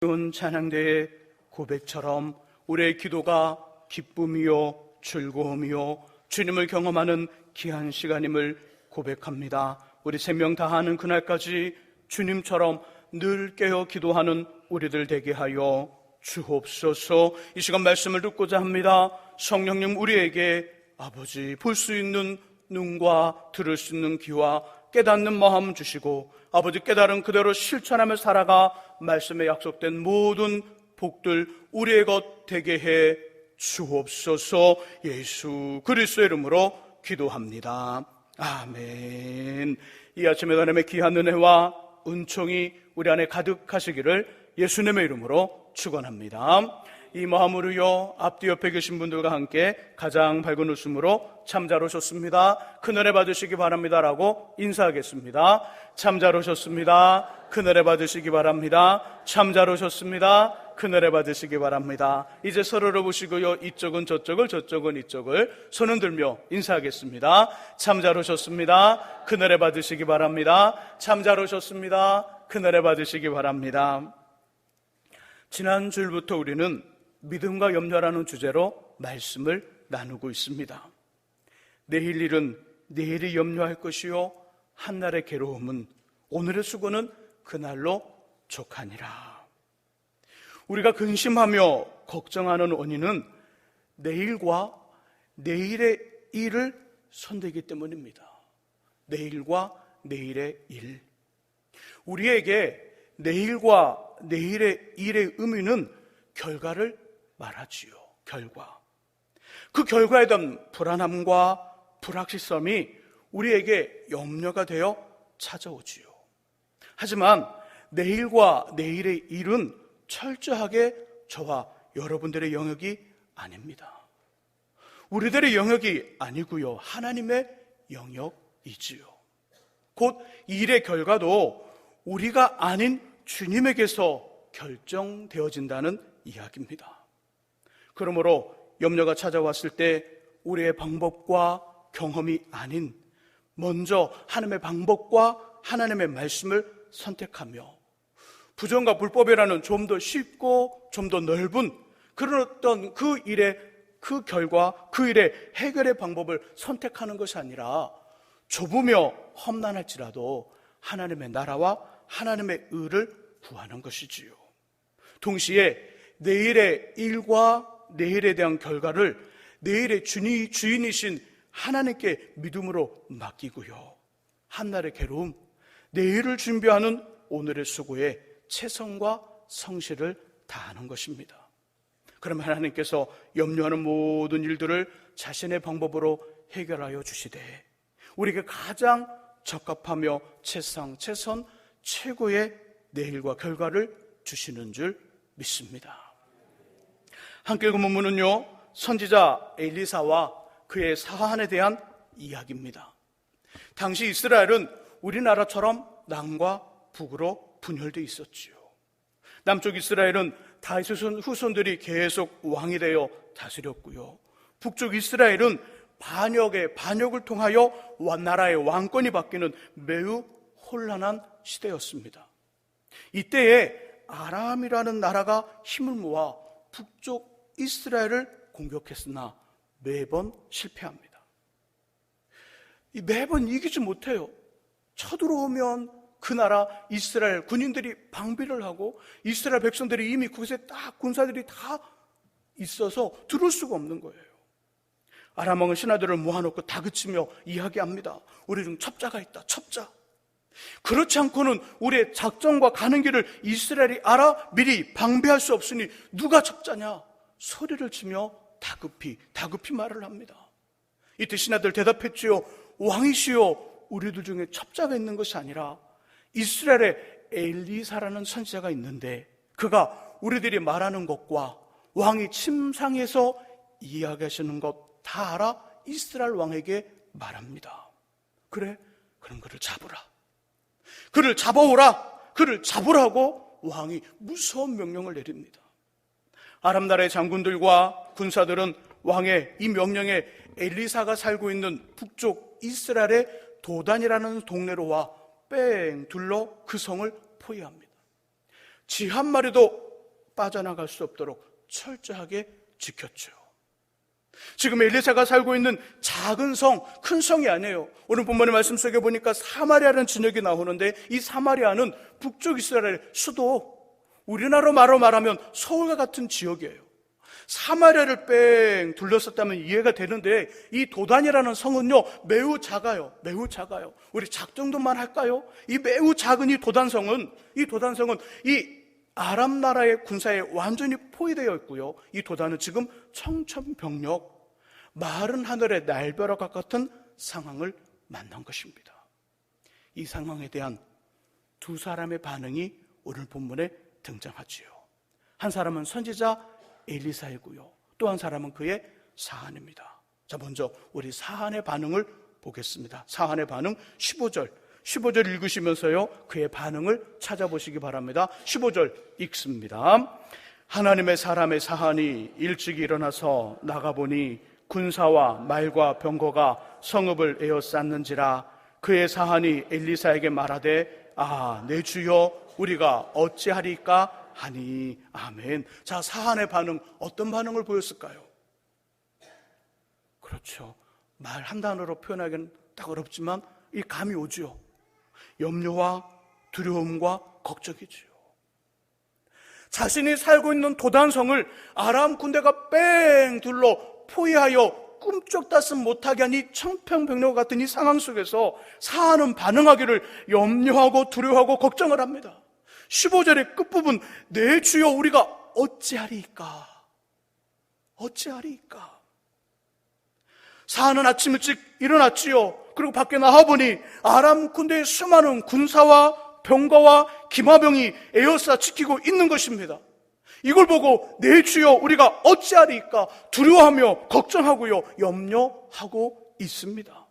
쉬운 찬양대의 고백처럼 우리의 기도가 기쁨이요 즐거움이요 주님을 경험하는 귀한 시간임을 고백합니다. 우리 세 명 다 하는 그날까지 주님처럼 늘 깨어 기도하는 우리들 되게 하여 주옵소서. 이 시간 말씀을 듣고자 합니다. 성령님, 우리에게 아버지 볼 수 있는 눈과 들을 수 있는 귀와 깨닫는 마음 주시고 아버지 깨달은 그대로 실천하며 살아가 말씀에 약속된 모든 복들 우리의 것 되게 해 주옵소서. 예수 그리스도의 이름으로 기도합니다. 아멘. 이 아침에 하나님의 귀한 은혜와 은총이 우리 안에 가득하시기를 예수님의 이름으로 축원합니다. 이 마음으로요, 앞뒤 옆에 계신 분들과 함께 가장 밝은 웃음으로 참 잘 오셨습니다, 큰 은혜 받으시기 바랍니다 라고 인사하겠습니다. 참 잘 오셨습니다, 큰 은혜 받으시기 바랍니다. 참 잘 오셨습니다, 큰 은혜 받으시기 바랍니다. 이제 서로를 보시고요, 이쪽은 저쪽을 저쪽은 이쪽을 손을 들며 인사하겠습니다. 참 잘 오셨습니다, 큰 은혜 받으시기 바랍니다. 참 잘 오셨습니다, 큰 은혜 받으시기 바랍니다. 지난 주일부터 우리는 믿음과 염려라는 주제로 말씀을 나누고 있습니다. 내일 일은 내일이 염려할 것이요 한날의 괴로움은 오늘의 수고는 그날로 족하니라. 우리가 근심하며 걱정하는 원인은 내일과 내일의 일을 선대기 때문입니다. 내일과 내일의 일. 우리에게 내일과 내일의 일의 의미는 결과를 말하지요. 결과. 그 결과에 대한 불안함과 불확실성이 우리에게 염려가 되어 찾아오지요. 하지만 내일과 내일의 일은 철저하게 저와 여러분들의 영역이 아닙니다. 우리들의 영역이 아니고요, 하나님의 영역이지요. 곧 일의 결과도 우리가 아닌 주님에게서 결정되어진다는 이야기입니다. 그러므로 염려가 찾아왔을 때 우리의 방법과 경험이 아닌 먼저 하나님의 방법과 하나님의 말씀을 선택하며 부정과 불법이라는 좀 더 쉽고 좀 더 넓은 그런 어떤 그 일의 그 결과, 그 일의 해결의 방법을 선택하는 것이 아니라 좁으며 험난할지라도 하나님의 나라와 하나님의 의를 구하는 것이지요. 동시에 내일의 일과 내일에 대한 결과를 내일의 주인이신 하나님께 믿음으로 맡기고요, 한날의 괴로움, 내일을 준비하는 오늘의 수고에 최선과 성실을 다하는 것입니다. 그럼 하나님께서 염려하는 모든 일들을 자신의 방법으로 해결하여 주시되 우리에게 가장 적합하며 최선 최고의 내일과 결과를 주시는 줄 믿습니다. 함께 읽은 본문은요, 선지자 엘리사와 그의 사환에 대한 이야기입니다. 당시 이스라엘은 우리나라처럼 남과 북으로 분열되어 있었지요. 남쪽 이스라엘은 다윗의 후손들이 계속 왕이 되어 다스렸고요, 북쪽 이스라엘은 반역을 통하여 나라의 왕권이 바뀌는 매우 혼란한 시대였습니다. 이때에 아람이라는 나라가 힘을 모아 북쪽 이스라엘을 공격했으나 매번 실패합니다. 매번 이기지 못해요. 쳐들어오면 그 나라 이스라엘 군인들이 방비를 하고 이스라엘 백성들이 이미 그곳에 딱 군사들이 다 있어서 들을 수가 없는 거예요. 아람 왕은 신하들을 모아놓고 다그치며 이야기합니다. 우리 중 첩자가 있다, 첩자. 그렇지 않고는 우리의 작전과 가는 길을 이스라엘이 알아 미리 방비할 수 없으니 누가 첩자냐 소리를 치며 다급히 말을 합니다. 이때 신하들 대답했지요. 왕이시여, 우리들 중에 첩자가 있는 것이 아니라 이스라엘에 엘리사라는 선지자가 있는데 그가 우리들이 말하는 것과 왕이 침상에서 이야기하시는 것 다 알아 이스라엘 왕에게 말합니다. 그래, 그럼 그를 잡으라. 그를 잡아오라. 그를 잡으라고 왕이 무서운 명령을 내립니다. 아람 나라의 장군들과 군사들은 왕의 이 명령에 엘리사가 살고 있는 북쪽 이스라엘의 도단이라는 동네로 와 뺑 둘러 그 성을 포위합니다. 쥐 한 마리도 빠져나갈 수 없도록 철저하게 지켰죠. 지금 엘리사가 살고 있는 작은 성, 큰 성이 아니에요. 오늘 본문의 말씀 속에 보니까 사마리아라는 지역이 나오는데, 이 사마리아는 북쪽 이스라엘 수도, 우리나라로 말하면 서울과 같은 지역이에요. 사마리아를 뺑 둘러쌌다면 이해가 되는데, 이 도단이라는 성은요 매우 작아요. 매우 작아요. 우리 작정도만 할까요? 이 매우 작은 이 도단성은 이 아람 나라의 군사에 완전히 포위되어 있고요, 이 도단은 지금 청천벽력, 마른 하늘의 날벼락과 같은 상황을 만난 것입니다. 이 상황에 대한 두 사람의 반응이 오늘 본문에 등장하지요. 한 사람은 선지자 엘리사이고요, 또 한 사람은 그의 사한입니다. 자, 먼저 우리 사한의 반응을 보겠습니다. 사한의 반응 15절 읽으시면서요 그의 반응을 찾아보시기 바랍니다. 15절 읽습니다. 하나님의 사람의 사한이 일찍 일어나서 나가보니 군사와 말과 병거가 성읍을 에워쌌는지라. 그의 사한이 엘리사에게 말하되 내 주여 우리가 어찌하리까 하니. 아멘. 자, 사한의 반응, 어떤 반응을 보였을까요? 그렇죠, 말 한 단어로 표현하기는 딱 어렵지만 이 감이 오죠. 염려와 두려움과 걱정이지요. 자신이 살고 있는 도단성을 아람 군대가 뺑 둘러 포위하여 꿈쩍다슴 못하게 하니 청평벽력 같은 이 상황 속에서 사한은 반응하기를 염려하고 두려워하고 걱정을 합니다. 15절의 끝부분, 내 주여 우리가 어찌하리이까. 어찌하리이까. 사한은 아침 일찍 일어났지요. 그리고 밖에 나와보니 아람 군대의 수많은 군사와 병거와 기마병이 에워싸 지키고 있는 것입니다. 이걸 보고 내 주여 우리가 어찌하리이까 두려워하며 걱정하고요, 염려하고 있습니다.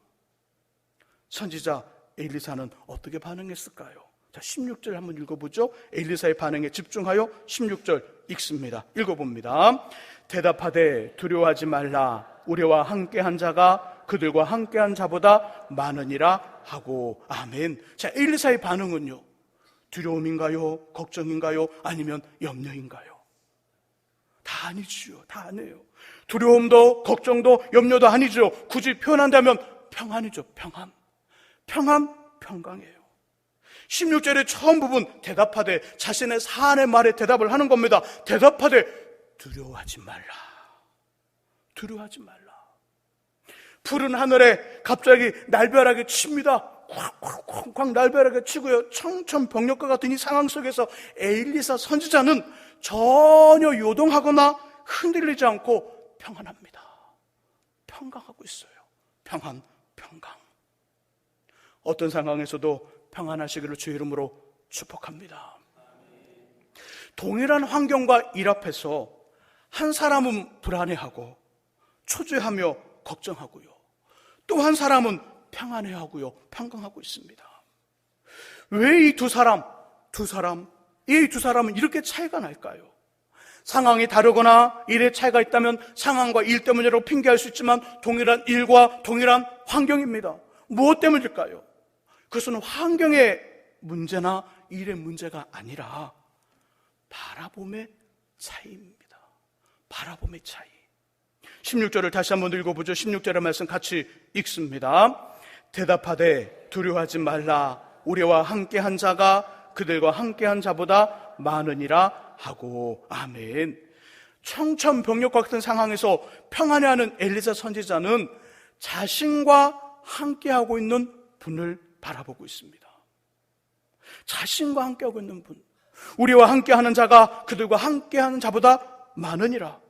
선지자 엘리사는 어떻게 반응했을까요? 자, 16절 한번 읽어보죠. 엘리사의 반응에 집중하여 16절 읽습니다. 읽어봅니다. 대답하되 두려워하지 말라. 우리와 함께한 자가 그들과 함께한 자보다 많으니라 하고. 아멘. 자, 엘리사의 반응은요, 두려움인가요? 걱정인가요? 아니면 염려인가요? 다 아니지요. 다 아니에요. 두려움도 걱정도 염려도 아니죠. 굳이 표현한다면 평안이죠. 평강이에요. 16절의 처음 부분, 대답하되, 자신의 사한의 말에 대답을 하는 겁니다. 대답하되 두려워하지 말라. 두려워하지 말라. 푸른 하늘에 갑자기 날벼락이 칩니다. 콱콱콱 날벼락이 치고요, 청천벽력과 같은 이 상황 속에서 엘리사 선지자는 전혀 요동하거나 흔들리지 않고 평안합니다. 평강하고 있어요. 평강. 어떤 상황에서도 평안하시기를 주의 이름으로 축복합니다. 동일한 환경과 일 앞에서 한 사람은 불안해하고 초조해하며 걱정하고요, 또 한 사람은 평안해하고요, 평강하고 있습니다. 왜 이 두 사람은 이렇게 차이가 날까요? 상황이 다르거나 일의 차이가 있다면 상황과 일 때문이라고 핑계할 수 있지만 동일한 일과 동일한 환경입니다. 무엇 때문일까요? 그것은 환경의 문제나 일의 문제가 아니라 바라봄의 차이입니다. 바라봄의 차이. 16절을 다시 한번 읽어보죠. 16절의 말씀 같이 읽습니다. 대답하되 두려워하지 말라. 우리와 함께한 자가 그들과 함께한 자보다 많으니라 하고. 아멘. 청천벽력과 같은 상황에서 평안해하는 엘리사 선지자는 자신과 함께하고 있는 분을 바라보고 있습니다. 자신과 함께하고 있는 분, 우리와 함께하는 자가 그들과 함께하는 자보다 많으니라.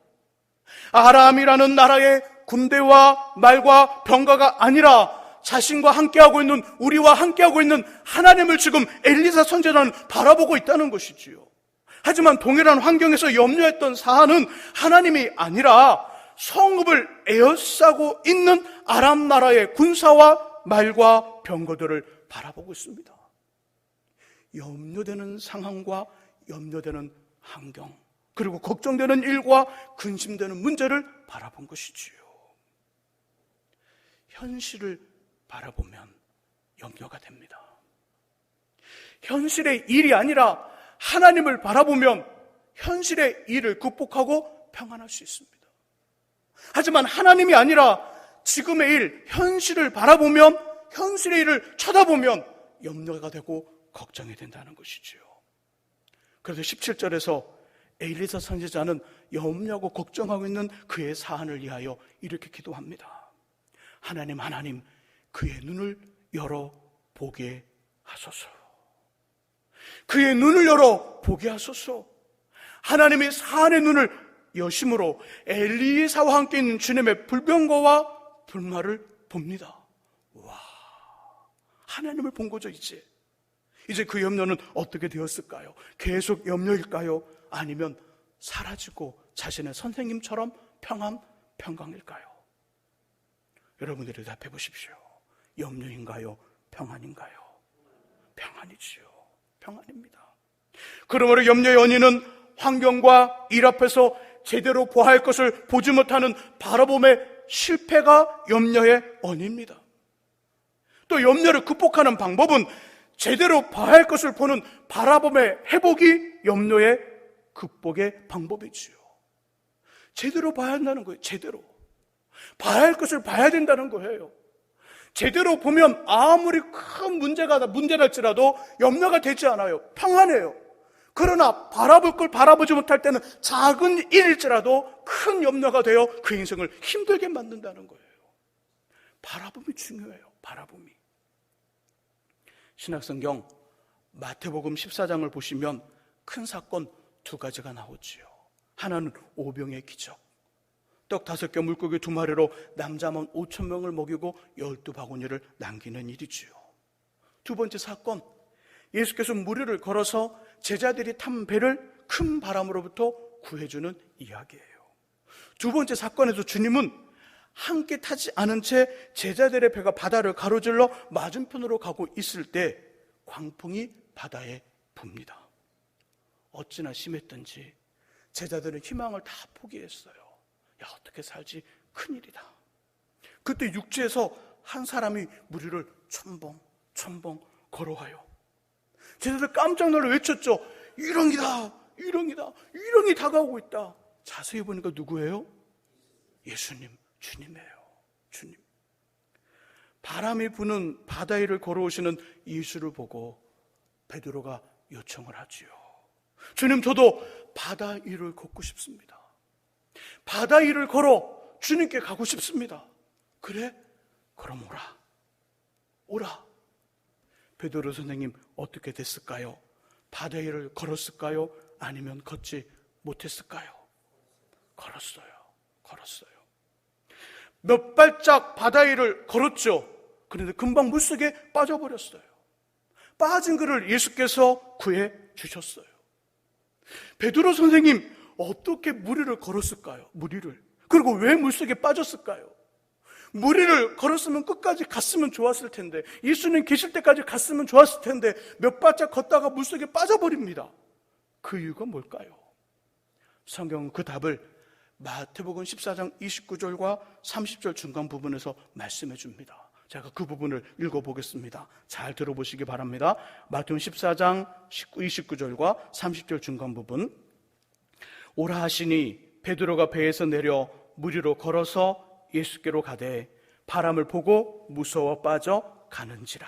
아람이라는 나라의 군대와 말과 병거가 아니라 자신과 함께하고 있는, 우리와 함께하고 있는 하나님을 지금 엘리사 선지자는 바라보고 있다는 것이지요. 하지만 동일한 환경에서 염려했던 사한은 하나님이 아니라 성읍을 에워싸고 있는 아람 나라의 군사와 말과 병거들을 바라보고 있습니다. 염려되는 상황과 염려되는 환경, 그리고 걱정되는 일과 근심되는 문제를 바라본 것이지요. 현실을 바라보면 염려가 됩니다. 현실의 일이 아니라 하나님을 바라보면 현실의 일을 극복하고 평안할 수 있습니다. 하지만 하나님이 아니라 지금의 일, 현실을 바라보면, 현실의 일을 쳐다보면 염려가 되고 걱정이 된다는 것이지요. 그래서 17절에서 엘리사 선지자는 염려하고 걱정하고 있는 그의 사안을 위하여 이렇게 기도합니다. 하나님, 그의 눈을 열어 보게 하소서. 그의 눈을 열어 보게 하소서. 하나님의 사안의 눈을 여심으로 엘리사와 함께 있는 주님의 불병거와 불말을 봅니다. 와, 하나님을 본 거죠. 이제 그 염려는 어떻게 되었을까요? 계속 염려일까요? 아니면 사라지고 자신의 선생님처럼 평강일까요? 여러분들이 대답해 보십시오. 염려인가요? 평안인가요? 평안이지요. 평안입니다. 그러므로 염려의 원인은 환경과 일 앞에서 제대로 보아할 것을 보지 못하는 바라봄의 실패가 염려의 원인입니다. 또 염려를 극복하는 방법은 제대로 봐야 할 것을 보는 바라봄의 회복이 염려의 극복의 방법이지요. 제대로 봐야 한다는 거예요. 제대로 봐야 할 것을 봐야 된다는 거예요. 제대로 보면 아무리 큰 문제랄지라도 염려가 되지 않아요. 평안해요. 그러나 바라볼 걸 바라보지 못할 때는 작은 일일지라도 큰 염려가 되어 그 인생을 힘들게 만든다는 거예요. 바라봄이 중요해요. 바라봄이. 신약성경 마태복음 14장을 보시면 큰 사건 두 가지가 나오지요. 하나는 오병의 기적, 떡 5개 물고기 2마리로 남자만 5,000명을 먹이고 12바구니를 남기는 일이지요. 두 번째 사건, 예수께서 무리를 걸어서 제자들이 탄 배를 큰 바람으로부터 구해주는 이야기예요. 두 번째 사건에서 주님은 함께 타지 않은 채 제자들의 배가 바다를 가로질러 맞은편으로 가고 있을 때 광풍이 바다에 붑니다. 어찌나 심했던지 제자들은 희망을 다 포기했어요. 야, 어떻게 살지? 큰일이다. 그때 육지에서 한 사람이 무리를 첨벙 걸어와요. 제자들 깜짝 놀라 외쳤죠. 유령이다. 유령이 다가오고 있다. 자세히 보니까 누구예요? 예수님, 주님이에요. 주님. 바람이 부는 바다 위를 걸어오시는 예수를 보고 베드로가 요청을 하지요. 주님, 저도 바다 위를 걷고 싶습니다. 바다 위를 걸어 주님께 가고 싶습니다. 그래? 그럼 오라. 베드로 선생님 어떻게 됐을까요? 바다 위를 걸었을까요? 아니면 걷지 못했을까요? 걸었어요. 몇 발짝 바다 위를 걸었죠. 그런데 금방 물속에 빠져버렸어요. 빠진 그를 예수께서 구해 주셨어요. 베드로 선생님 어떻게 무리를 걸었을까요? 그리고 왜 물속에 빠졌을까요? 무리를 걸었으면 끝까지 갔으면 좋았을 텐데, 예수님 계실 때까지 갔으면 좋았을 텐데 몇 발짝 걷다가 물속에 빠져버립니다. 그 이유가 뭘까요? 성경은 그 답을 마태복음 14장 29절과 30절 중간 부분에서 말씀해 줍니다. 제가 그 부분을 읽어보겠습니다. 잘 들어보시기 바랍니다. 마태복음 14장 29절과 30절 중간 부분. 오라 하시니 베드로가 배에서 내려 무리로 걸어서 예수께로 가되 바람을 보고 무서워 빠져 가는지라.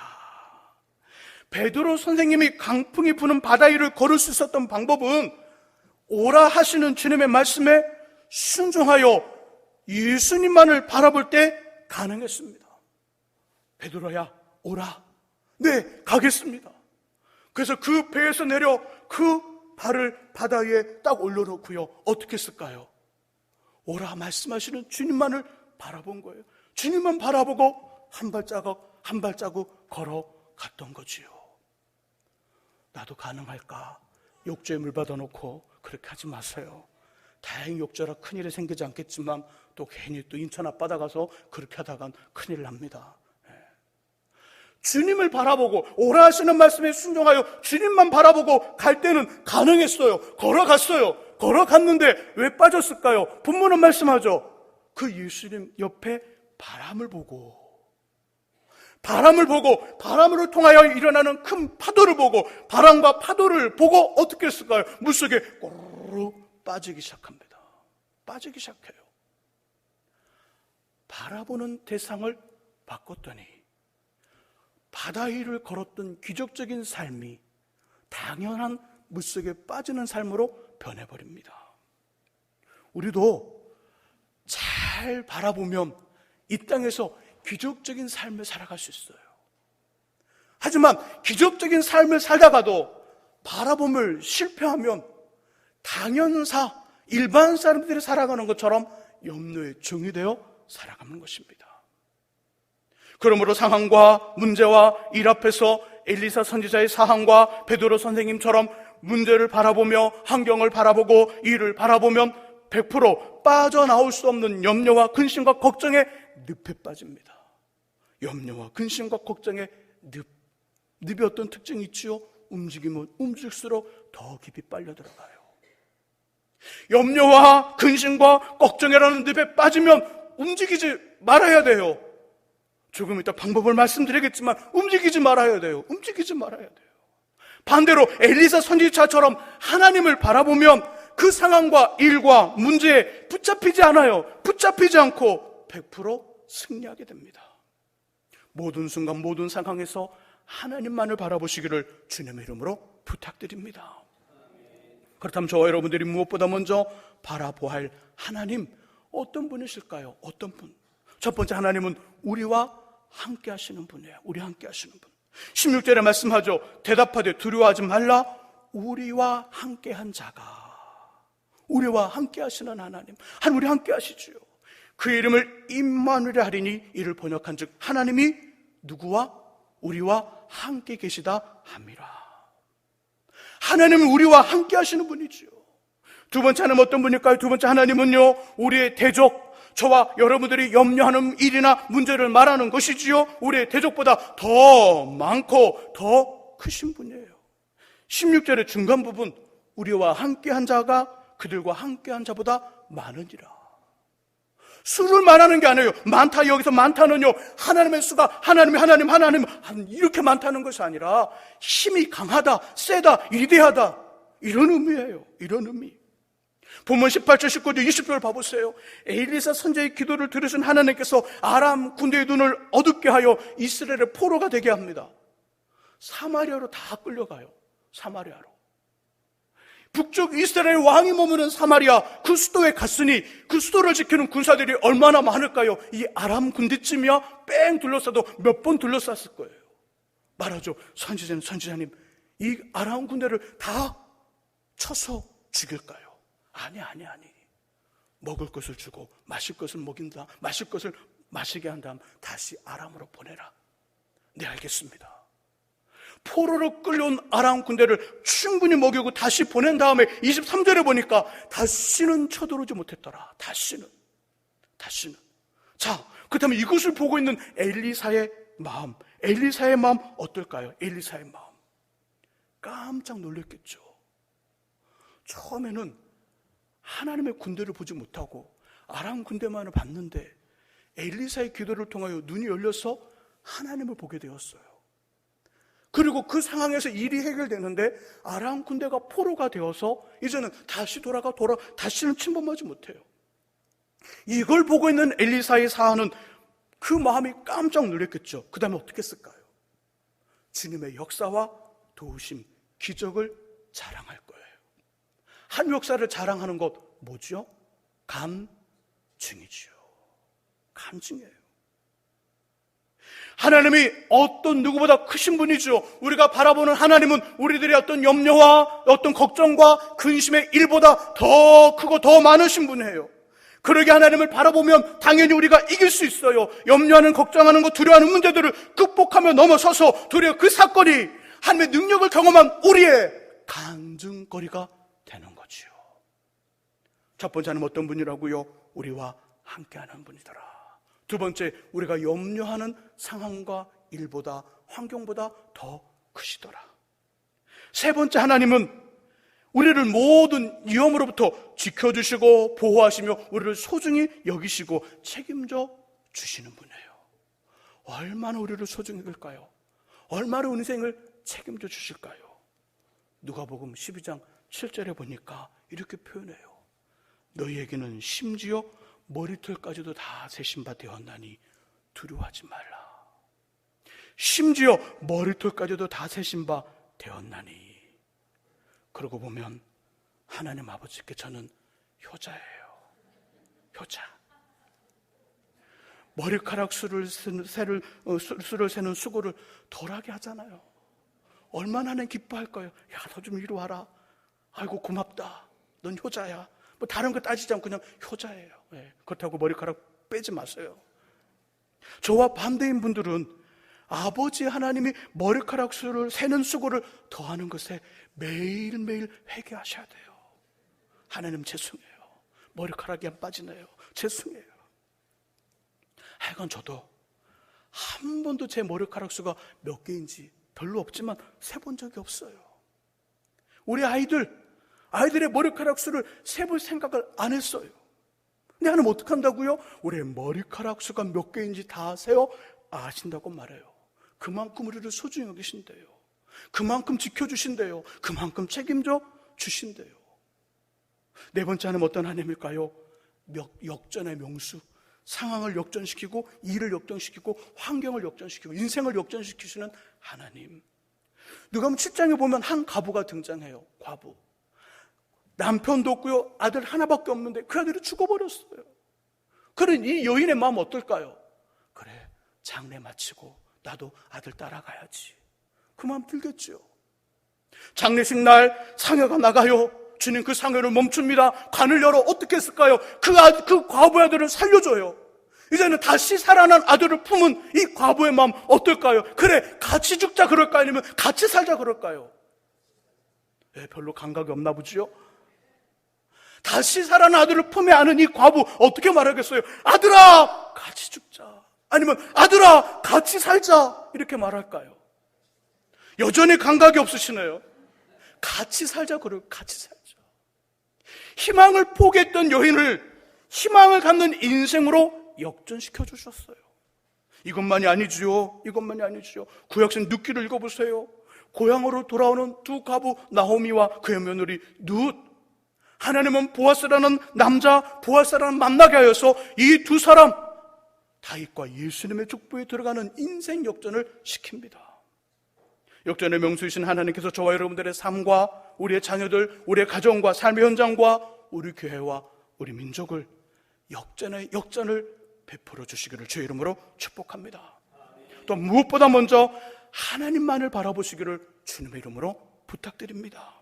베드로 선생님이 강풍이 부는 바다 위를 걸을 수 있었던 방법은 오라 하시는 주님의 말씀에 순종하여 예수님만을 바라볼 때 가능했습니다. 베드로야, 오라. 네, 가겠습니다. 그래서 그 배에서 내려 그 발을 바다 위에 딱 올려놓고요. 어떻게 했을까요? 오라 말씀하시는 주님만을 바라본 거예요. 주님만 바라보고 한 발자국 걸어갔던 거지요. 나도 가능할까? 욕조에 물 받아놓고 그렇게 하지 마세요. 다행히 욕조라 큰일이 생기지 않겠지만 또 괜히 또 인천 앞바다 가서 그렇게 하다간 큰일 납니다. 주님을 바라보고 오라 하시는 말씀에 순종하여 주님만 바라보고 갈 때는 가능했어요. 걸어갔어요. 걸어갔는데 왜 빠졌을까요? 본문은 말씀하죠. 그 예수님 옆에 바람을 보고 바람으로 통하여 일어나는 큰 파도를 보고 바람과 파도를 보고 어떻게 했을까요? 물속에 꼬르륵 포로로 빠지기 시작합니다. 빠지기 시작해요. 바라보는 대상을 바꿨더니 바다 위를 걸었던 기적적인 삶이 당연한 물속에 빠지는 삶으로 변해버립니다. 우리도 잘 바라보면 이 땅에서 기적적인 삶을 살아갈 수 있어요. 하지만 기적적인 삶을 살다가도 바라봄을 실패하면 당연사, 일반 사람들이 살아가는 것처럼 염려의 종이 되어 살아가는 것입니다. 그러므로 상황과 문제와 일 앞에서 엘리사 선지자의 사항과 베드로 선생님처럼 문제를 바라보며 환경을 바라보고 일을 바라보면 100% 빠져나올 수 없는 염려와 근심과 걱정의 늪에 빠집니다. 염려와 근심과 걱정의 늪이 어떤 특징이 있지요? 움직이면 움직일수록 더 깊이 빨려 들어가요. 염려와 근심과 걱정이라는 늪에 빠지면 움직이지 말아야 돼요. 조금 이따 방법을 말씀드리겠지만 움직이지 말아야 돼요. 움직이지 말아야 돼요. 반대로 엘리사 선지자처럼 하나님을 바라보면 그 상황과 일과 문제에 붙잡히지 않아요. 붙잡히지 않고 100% 승리하게 됩니다. 모든 순간 모든 상황에서 하나님만을 바라보시기를 주님의 이름으로 부탁드립니다. 그렇다면 저와 여러분들이 무엇보다 먼저 바라보아야 할 하나님, 어떤 분이실까요? 어떤 분? 첫 번째, 하나님은 우리와 함께 하시는 분이에요. 우리 함께 하시는 분. 16절에 말씀하죠. 대답하되 두려워하지 말라. 우리와 함께 한 자가, 우리와 함께 하시는 하나님, 우리 함께 하시지요. 그 이름을 임마누엘 하리니 이를 번역한 즉 하나님이 누구와? 우리와 함께 계시다 함이라. 하나님은 우리와 함께 하시는 분이지요. 두 번째 하나님 어떤 분일까요? 두 번째 하나님은요, 우리의 대적, 저와 여러분들이 염려하는 일이나 문제를 말하는 것이지요. 우리의 대적보다 더 많고 더 크신 분이에요. 16절의 중간 부분, 우리와 함께한 자가 그들과 함께한 자보다 많으니라. 수를 말하는 게 아니에요. 많다, 여기서 많다는요, 하나님의 수가 하나님 이렇게 많다는 것이 아니라 힘이 강하다, 세다, 위대하다, 이런 의미예요. 이런 의미. 본문 18절, 19절, 20절을 봐보세요. 엘리사 선지자의 기도를 들으신 하나님께서 아람 군대의 눈을 어둡게 하여 이스라엘의 포로가 되게 합니다. 사마리아로 다 끌려가요. 사마리아로. 북쪽 이스라엘 왕이 머무는 사마리아, 그 수도에 갔으니 그 수도를 지키는 군사들이 얼마나 많을까요? 이 아람 군대쯤이야 뺑 둘러싸도 몇 번 둘러쌌을 거예요. 말하죠. 선지자님, 이 아람 군대를 다 쳐서 죽일까요? 아니. 먹을 것을 주고 마실 것을 먹인다, 마실 것을 마시게 한 다음 다시 아람으로 보내라. 네, 알겠습니다. 포로로 끌려온 아람 군대를 충분히 먹이고 다시 보낸 다음에 23절에 보니까 다시는 쳐들어오지 못했더라. 다시는. 자, 그렇다면 이것을 보고 있는 엘리사의 마음 어떨까요? 엘리사의 마음 깜짝 놀랐겠죠. 처음에는 하나님의 군대를 보지 못하고 아람 군대만을 봤는데 엘리사의 기도를 통하여 눈이 열려서 하나님을 보게 되었어요. 그리고 그 상황에서 일이 해결되는데 아람 군대가 포로가 되어서 이제는 다시 다시는 침범하지 못해요. 이걸 보고 있는 엘리사의 사하는 그 마음이 깜짝 놀랐겠죠. 그 다음에 어떻게 했을까요? 주님의 역사와 도우심, 기적을 자랑할 거예요. 한 역사를 자랑하는 것 뭐죠? 감증이죠. 감증이에요. 하나님이 어떤 누구보다 크신 분이죠. 우리가 바라보는 하나님은 우리들의 어떤 염려와 어떤 걱정과 근심의 일보다 더 크고 더 많으신 분이에요. 그러게 하나님을 바라보면 당연히 우리가 이길 수 있어요. 염려하는, 걱정하는 것, 두려워하는 문제들을 극복하며 넘어서서 도리어 그 사건이 하나님의 능력을 경험한 우리의 간증거리가 되는 거지요. 첫 번째 하나님 어떤 분이라고요? 우리와 함께하는 분이더라. 두 번째, 우리가 염려하는 상황과 일보다, 환경보다 더 크시더라. 세 번째, 하나님은 우리를 모든 위험으로부터 지켜주시고 보호하시며 우리를 소중히 여기시고 책임져 주시는 분이에요. 얼마나 우리를 소중히 여길까요? 얼마나 인생을 책임져 주실까요? 누가복음 12장 7절에 보니까 이렇게 표현해요. 너희에게는 심지어 머리털까지도 다 세신 바 되었나니 두려워하지 말라. 심지어 머리털까지도 다 세신 바 되었나니. 그러고 보면 하나님 아버지께 저는 효자예요. 효자. 머리카락 수를 세는 수고를 덜하게 하잖아요. 얼마나 기뻐할까요? 야, 너 좀 이리 와라. 아이고 고맙다. 넌 효자야. 뭐 다른 거 따지지 않고 그냥 효자예요. 네. 그렇다고 머리카락 빼지 마세요. 저와 반대인 분들은 아버지 하나님이 머리카락 수를 세는 수고를 더하는 것에 매일매일 회개하셔야 돼요. 하나님 죄송해요. 머리카락이 안 빠지네요. 죄송해요. 하여간 저도 한 번도 제 머리카락 수가 몇 개인지 별로 없지만 세본 적이 없어요. 우리 아이들의 머리카락 수를 세볼 생각을 안 했어요. 근데 하나님 어떻게 한다고요? 우리의 머리카락 수가 몇 개인지 다 세어 아신다고 말해요. 그만큼 우리를 소중히 여기신대요. 그만큼 지켜주신대요. 그만큼 책임져 주신대요. 네 번째 하나님 어떤 하나님일까요? 역전의 명수. 상황을 역전시키고 일을 역전시키고 환경을 역전시키고 인생을 역전시키시는 하나님. 누가복음 7장에 보면 한 과부가 등장해요. 과부. 남편도 없고요. 아들 하나밖에 없는데 그 아들이 죽어버렸어요. 그런 이 여인의 마음 어떨까요? 그래, 장례 마치고 나도 아들 따라가야지. 그 마음 들겠죠. 장례식 날 상여가 나가요. 주님 그 상여를 멈춥니다. 관을 열어 어떻게 했을까요? 그 과부의 아들을 살려줘요. 이제는 다시 살아난 아들을 품은 이 과부의 마음 어떨까요? 그래, 같이 죽자 그럴까요? 아니면 같이 살자 그럴까요? 별로 감각이 없나 보지요? 다시 살아난 아들을 품에 안은 이 과부 어떻게 말하겠어요? 아들아 같이 죽자, 아니면 아들아 같이 살자, 이렇게 말할까요? 여전히 감각이 없으시네요. 같이 살자 그래요. 같이 살자. 희망을 포기했던 여인을 희망을 갖는 인생으로 역전시켜 주셨어요. 이것만이 아니지요. 구약성 룻기를 읽어보세요. 고향으로 돌아오는 두 과부 나오미와 그의 며느리 룻. 하나님은 보아스라는 남자, 보아스라는 만나게 하여서 이 두 사람 다윗과 예수님의 족보에 들어가는 인생 역전을 시킵니다. 역전의 명수이신 하나님께서 저와 여러분들의 삶과 우리의 자녀들, 우리의 가정과 삶의 현장과 우리 교회와 우리 민족을 역전을 베풀어 주시기를 주의 이름으로 축복합니다. 또 무엇보다 먼저 하나님만을 바라보시기를 주님의 이름으로 부탁드립니다.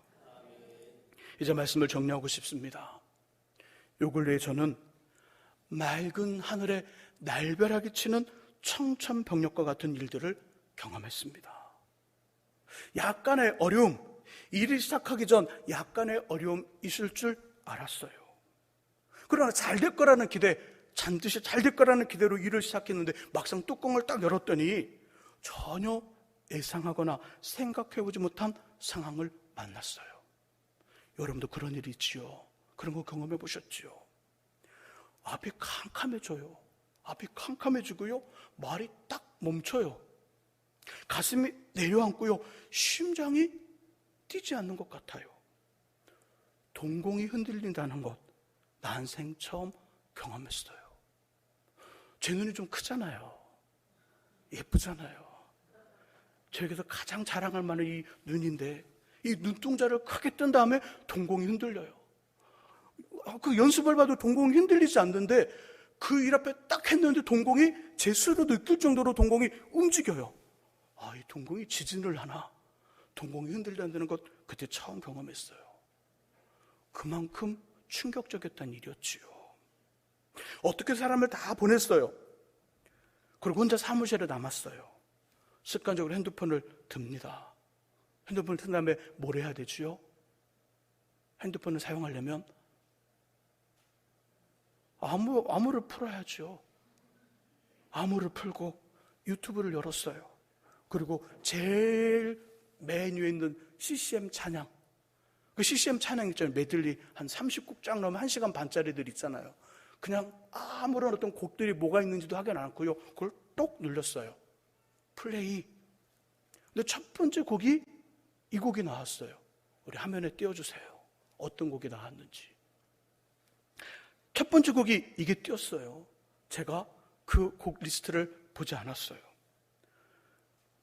이제 말씀을 정리하고 싶습니다. 요 근래에 저는 맑은 하늘에 날벼락이 치는 청천벽력과 같은 일들을 경험했습니다. 약간의 어려움, 일이 시작하기 전 약간의 어려움 있을 줄 알았어요. 그러나 잘 될 거라는 기대, 반드시 잘 될 거라는 기대로 일을 시작했는데 막상 뚜껑을 딱 열었더니 전혀 예상하거나 생각해보지 못한 상황을 만났어요. 여러분도 그런 일이 있지요. 그런 거 경험해 보셨지요. 앞이 캄캄해져요. 앞이 캄캄해지고요. 말이 딱 멈춰요. 가슴이 내려앉고요. 심장이 뛰지 않는 것 같아요. 동공이 흔들린다는 것, 난생 처음 경험했어요. 제 눈이 좀 크잖아요. 예쁘잖아요. 저에게서 가장 자랑할 만한 이 눈인데 이 눈동자를 크게 뜬 다음에 동공이 흔들려요. 그 연습을 봐도 동공이 흔들리지 않는데 그 일 앞에 딱 했는데 동공이 제 스스로 느낄 정도로 동공이 움직여요. 이 동공이 지진을 하나, 동공이 흔들린다는 것 그때 처음 경험했어요. 그만큼 충격적이었던 일이었지요. 어떻게 사람을 다 보냈어요. 그리고 혼자 사무실에 남았어요. 습관적으로 핸드폰을 듭니다. 핸드폰을 든 다음에 뭘 해야 되지요? 핸드폰을 사용하려면 암호를 풀어야죠. 암호를 풀고 유튜브를 열었어요. 그리고 제일 메뉴에 있는 CCM 찬양, 그 CCM 찬양 있잖아요. 메들리 한 30곡 쫙 넣으면 1시간 반짜리들 있잖아요. 그냥 아무런 어떤 곡들이 뭐가 있는지도 확인 안 했고요. 그걸 똑 눌렀어요. 플레이. 근데 첫 번째 곡이 이 곡이 나왔어요. 우리 화면에 띄워주세요. 어떤 곡이 나왔는지. 첫 번째 곡이 이게 띄었어요. 제가 그 곡 리스트를 보지 않았어요.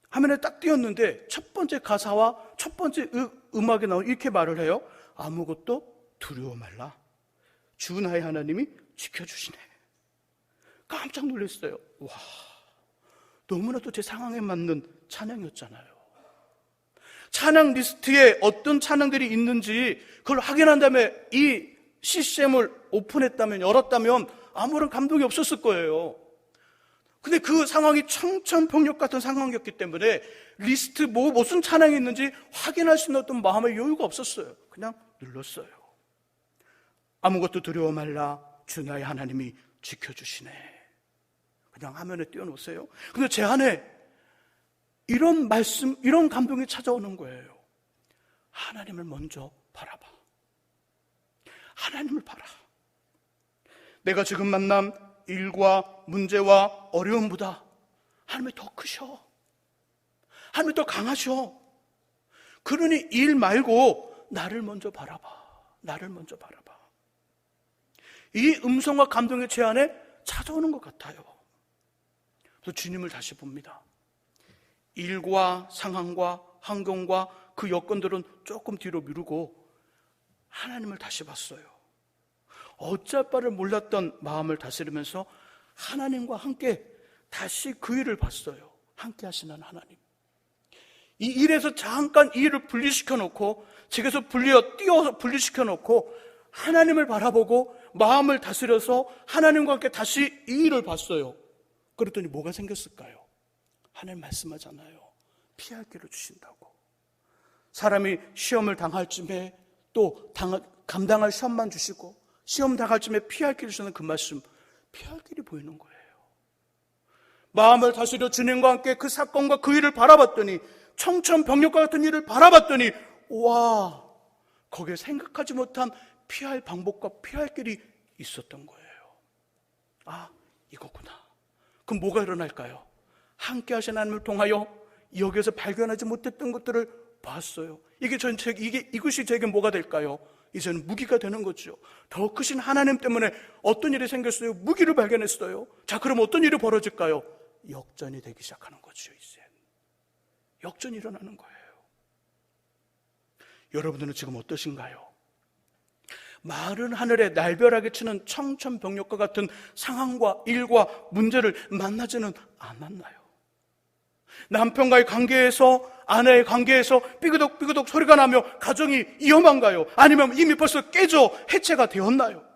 화면에 딱 띄었는데 첫 번째 가사와 첫 번째 음악에 나온 이렇게 말을 해요. 아무것도 두려워 말라. 주 나의 하나님이 지켜주시네. 깜짝 놀랐어요. 와, 너무나도 제 상황에 맞는 찬양이었잖아요. 찬양 리스트에 어떤 찬양들이 있는지 그걸 확인한 다음에 이 CCM을 오픈했다면, 열었다면 아무런 감동이 없었을 거예요. 근데 그 상황이 청천벽력 같은 상황이었기 때문에 리스트 무슨 찬양이 있는지 확인할 수 있는 어떤 마음의 여유가 없었어요. 그냥 눌렀어요. 아무것도 두려워 말라. 주 나의 하나님이 지켜주시네. 그냥 화면에 띄워놓으세요. 근데 제 안에 이런 말씀, 이런 감동이 찾아오는 거예요. 하나님을 먼저 바라봐. 하나님을 봐라. 내가 지금 만난 일과 문제와 어려움보다 하나님이 더 크셔. 하나님이 더 강하셔. 그러니 일 말고 나를 먼저 바라봐. 나를 먼저 바라봐. 이 음성과 감동이 제 안에 찾아오는 것 같아요. 그래서 주님을 다시 봅니다. 일과 상황과 환경과 그 여건들은 조금 뒤로 미루고 하나님을 다시 봤어요. 어찌할 바를 몰랐던 마음을 다스리면서 하나님과 함께 다시 그 일을 봤어요. 함께 하시는 하나님. 이 일에서 잠깐 이 일을 분리시켜 놓고, 제게서 띄워서 분리시켜 놓고 하나님을 바라보고 마음을 다스려서 하나님과 함께 다시 이 일을 봤어요. 그랬더니 뭐가 생겼을까요? 하나님 말씀하잖아요. 피할 길을 주신다고. 사람이 시험을 당할 쯤에 또 감당할 시험만 주시고, 시험 당할 쯤에 피할 길을 주는 그 말씀, 피할 길이 보이는 거예요. 마음을 다스려 주님과 함께 그 사건과 그 일을 바라봤더니, 청천벽력과 같은 일을 바라봤더니, 와, 거기에 생각하지 못한 피할 방법과 피할 길이 있었던 거예요. 아, 이거구나. 그럼 뭐가 일어날까요? 함께 하신 하나님을 통하여 여기에서 발견하지 못했던 것들을 봤어요. 이것이 제게 뭐가 될까요? 이제는 무기가 되는 거죠. 더 크신 하나님 때문에 어떤 일이 생겼어요? 무기를 발견했어요. 자, 그럼 어떤 일이 벌어질까요? 역전이 되기 시작하는 거죠. 이제 역전이 일어나는 거예요. 여러분들은 지금 어떠신가요? 마른 하늘에 날벼락에 치는 청천벽력과 같은 상황과 일과 문제를 만나지는 않았나요? 남편과의 관계에서, 아내의 관계에서 삐그덕삐그덕 소리가 나며 가정이 위험한가요? 아니면 이미 벌써 깨져 해체가 되었나요?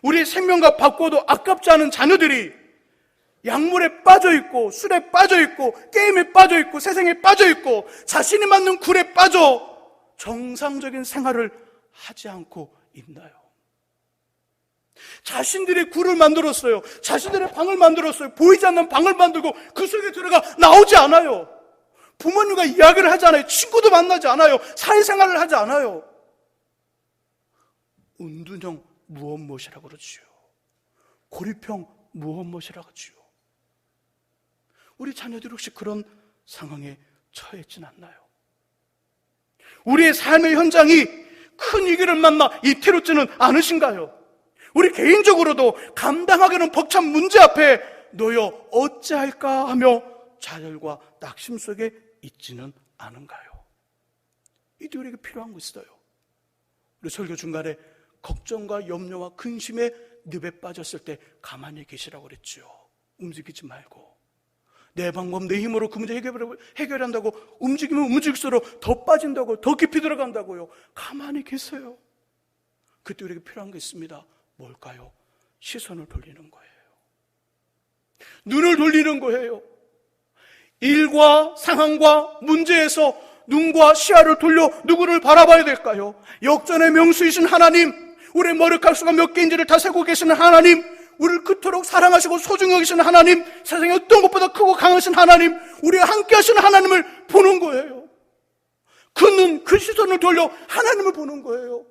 우리의 생명과 바꿔도 아깝지 않은 자녀들이 약물에 빠져있고, 술에 빠져있고, 게임에 빠져있고, 세상에 빠져있고, 자신이 맞는 굴에 빠져 정상적인 생활을 하지 않고 있나요? 자신들의 굴을 만들었어요. 자신들의 방을 만들었어요. 보이지 않는 방을 만들고 그 속에 들어가 나오지 않아요. 부모님과 이야기를 하지 않아요. 친구도 만나지 않아요. 사회생활을 하지 않아요. 은둔형 무엇무엇이라고 그러지요. 고립형 무엇무엇이라고 하지요. 우리 자녀들이 혹시 그런 상황에 처해있진 않나요? 우리의 삶의 현장이 큰 위기를 만나 이태롭지는 않으신가요? 우리 개인적으로도 감당하기는 벅찬 문제 앞에 놓여 어찌할까 하며 좌절과 낙심 속에 있지는 않은가요? 이도 우리에게 필요한 거 있어요. 우리 설교 중간에 걱정과 염려와 근심의 늪에 빠졌을 때 가만히 계시라고 그랬죠. 움직이지 말고 내 방법, 내 힘으로 그 문제 해결한다고 움직이면 움직일수록 더 빠진다고, 더 깊이 들어간다고요. 가만히 계세요. 그때 우리에게 필요한 게 있습니다. 뭘까요? 시선을 돌리는 거예요. 눈을 돌리는 거예요. 일과 상황과 문제에서 눈과 시야를 돌려 누구를 바라봐야 될까요? 역전의 명수이신 하나님, 우리의 머리칼수가 몇 개인지를 다 세고 계시는 하나님, 우리를 그토록 사랑하시고 소중히 여기시는 하나님, 세상에 어떤 것보다 크고 강하신 하나님, 우리와 함께 하시는 하나님을 보는 거예요. 그 눈, 그 시선을 돌려 하나님을 보는 거예요.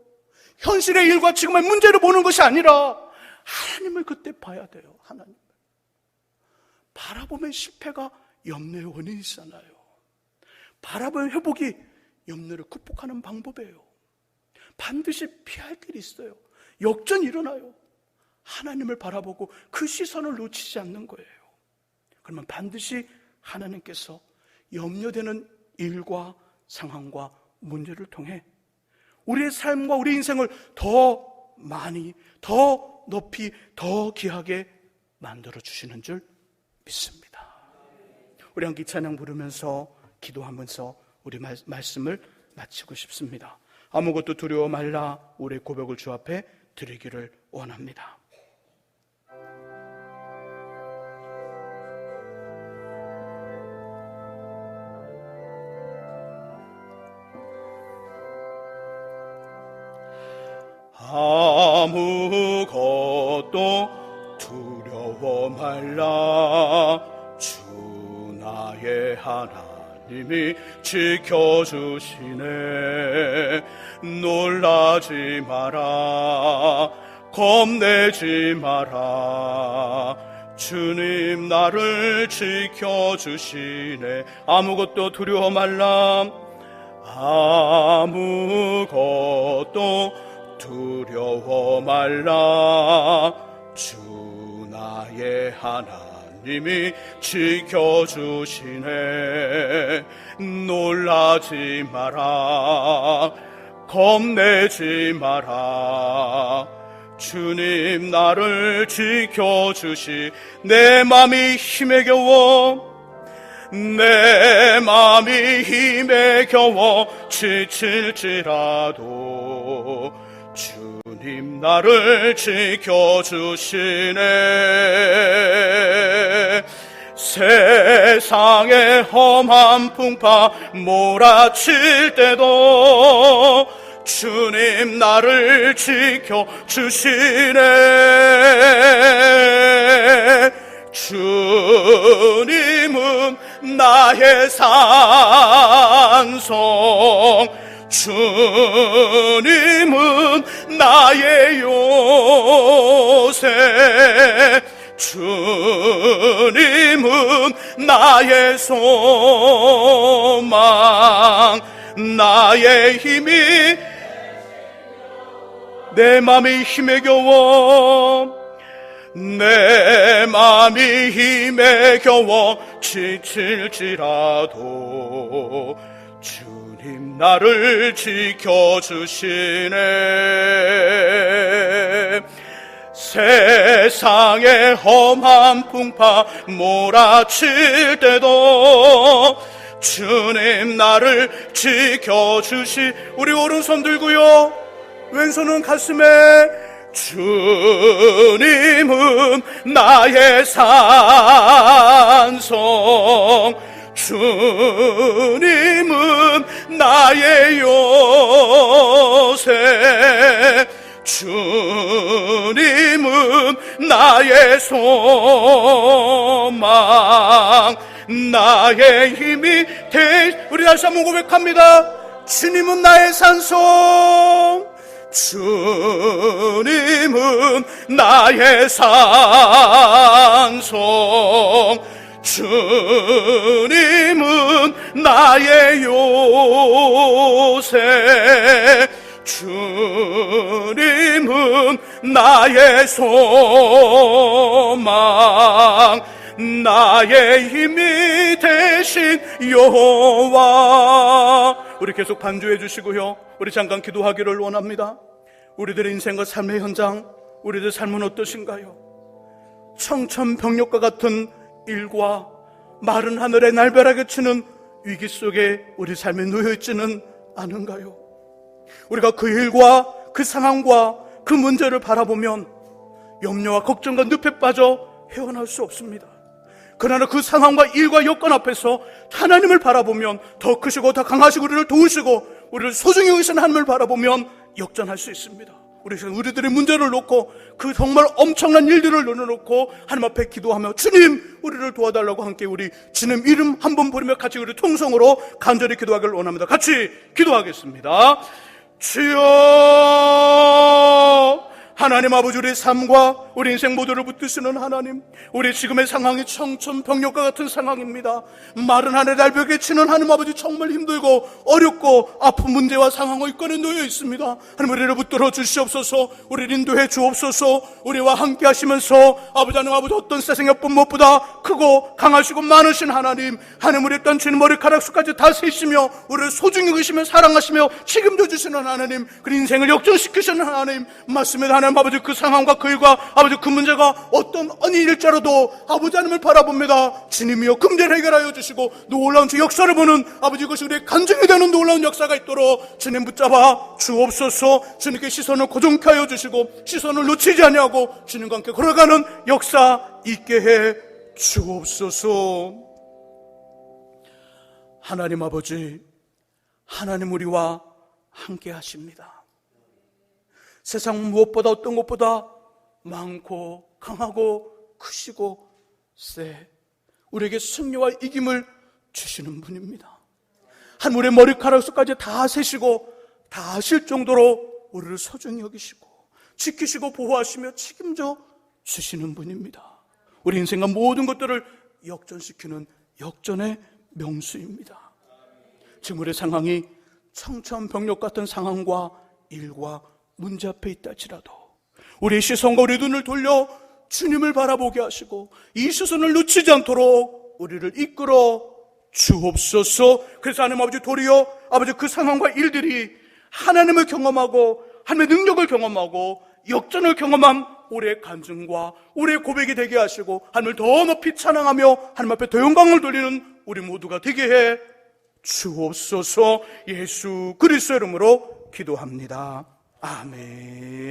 현실의 일과 지금의 문제를 보는 것이 아니라 하나님을 그때 봐야 돼요. 하나님. 바라보면 실패가 염려의 원인이잖아요. 바라보면 회복이 염려를 극복하는 방법이에요. 반드시 피할 길이 있어요. 역전이 일어나요. 하나님을 바라보고 그 시선을 놓치지 않는 거예요. 그러면 반드시 하나님께서 염려되는 일과 상황과 문제를 통해 우리의 삶과 우리 인생을 더 많이, 더 높이, 더 귀하게 만들어 주시는 줄 믿습니다. 우리 함께 찬양 부르면서 기도하면서 우리 말씀을 마치고 싶습니다. 아무것도 두려워 말라. 우리의 고백을 주 앞에 드리기를 원합니다. 아무것도 두려워 말라. 주 나의 하나님이 지켜주시네. 놀라지 마라. 겁내지 마라. 주님 나를 지켜주시네. 아무것도 두려워 말라. 아무것도 두려워 말라. 주 나의 하나님이 지켜주시네. 놀라지 마라. 겁내지 마라. 주님 나를 지켜주시. 내 맘이 힘에 겨워 내 맘이 힘에 겨워 지칠지라도 주님 나를 지켜주시네. 세상의 험한 풍파 몰아칠 때도 주님 나를 지켜주시네. 주님은 나의 산성, 주님은 나의 요새, 주님은 나의 소망, 나의 힘이 내 맘이 힘에 겨워 내 맘이 힘에 겨워 지칠지라도 주님 나를 지켜주시네. 세상의 험한 풍파 몰아칠 때도 주님 나를 지켜주시. 우리 오른손 들고요, 왼손은 가슴에. 주님은 나의 산성, 주님은 나의 요새, 주님은 나의 소망, 나의 힘이 우리 다시 한번 고백합니다. 주님은 나의 산성, 주님은 나의 산성, 주님은 나의 요새, 주님은 나의 소망, 나의 힘이 되신 여호와. 우리 계속 반주해 주시고요, 우리 잠깐 기도하기를 원합니다. 우리들의 인생과 삶의 현장, 우리들의 삶은 어떠신가요? 청천벽력과 같은 일과 마른 하늘에 날벼락에 치는 위기 속에 우리 삶에 놓여있지는 않은가요? 우리가 그 일과 그 상황과 그 문제를 바라보면 염려와 걱정과 늪에 빠져 헤어날 수 없습니다. 그러나 그 상황과 일과 여건 앞에서 하나님을 바라보면 더 크시고 더 강하시고 우리를 도우시고 우리를 소중히 여기시는 하나님을 바라보면 역전할 수 있습니다. 우리들의 문제를 놓고 그 정말 엄청난 일들을 내려놓고 하나님 앞에 기도하며 주님 우리를 도와달라고 함께 우리 주님 이름 한번 부르며 같이 우리 통성으로 간절히 기도하기를 원합니다. 같이 기도하겠습니다. 주여 하나님 아버지, 우리의 삶과 우리 인생 모두를 붙드시는 하나님, 우리 지금의 상황이 청천벽력과 같은 상황입니다. 마른 하늘 날벽에 치는 하나님 아버지, 정말 힘들고 어렵고 아픈 문제와 상황을 이끌어 놓여 있습니다. 하나님, 우리를 붙들어 주시옵소서. 우리를 인도해 주옵소서. 우리와 함께 하시면서 아버지, 하나님 아버지, 어떤 세상의 뿐무엇보다 크고 강하시고 많으신 하나님, 하나님, 우리 땅 주님 머리카락수까지 다 세시며 우리를 소중히 여기시며 사랑하시며 책임져 주시는 하나님, 그 인생을 역전시키시는 하나님, 맞습니다. 하나님 아버지, 그 상황과 그 일과 아버지 그 문제가 어떤 언일일자라도 아버지 하나님을 바라봅니다. 주님이여, 금전 해결하여 주시고 놀라운 주 역사를 보는 아버지, 그것이 우리의 간증이 되는 놀라운 역사가 있도록 주님 붙잡아 주옵소서. 주님께 시선을 고정케 하여 주시고 시선을 놓치지 아니하고 주님과 함께 걸어가는 역사 있게 해 주옵소서. 하나님 아버지, 하나님 우리와 함께 하십니다. 세상 무엇보다 어떤 것보다 많고 강하고 크시고 우리에게 승리와 이김을 주시는 분입니다. 하늘의 머리카락수까지 다 세시고 다 하실 정도로 우리를 소중히 여기시고 지키시고 보호하시며 책임져 주시는 분입니다. 우리 인생과 모든 것들을 역전시키는 역전의 명수입니다. 지금 우리의 상황이 청천벽력 같은 상황과 일과 문제 앞에 있다 할지라도 우리의 시선과 우리 눈을 돌려 주님을 바라보게 하시고 이 시선을 놓치지 않도록 우리를 이끌어 주옵소서. 그래서 하나님 아버지, 도리어 아버지 그 상황과 일들이 하나님을 경험하고 하나님의 능력을 경험하고 역전을 경험한 우리의 간증과 우리의 고백이 되게 하시고 하나님을 더 높이 찬양하며 하나님 앞에 더 영광을 돌리는 우리 모두가 되게 해 주옵소서. 예수 그리스도의 이름으로 기도합니다. 아멘.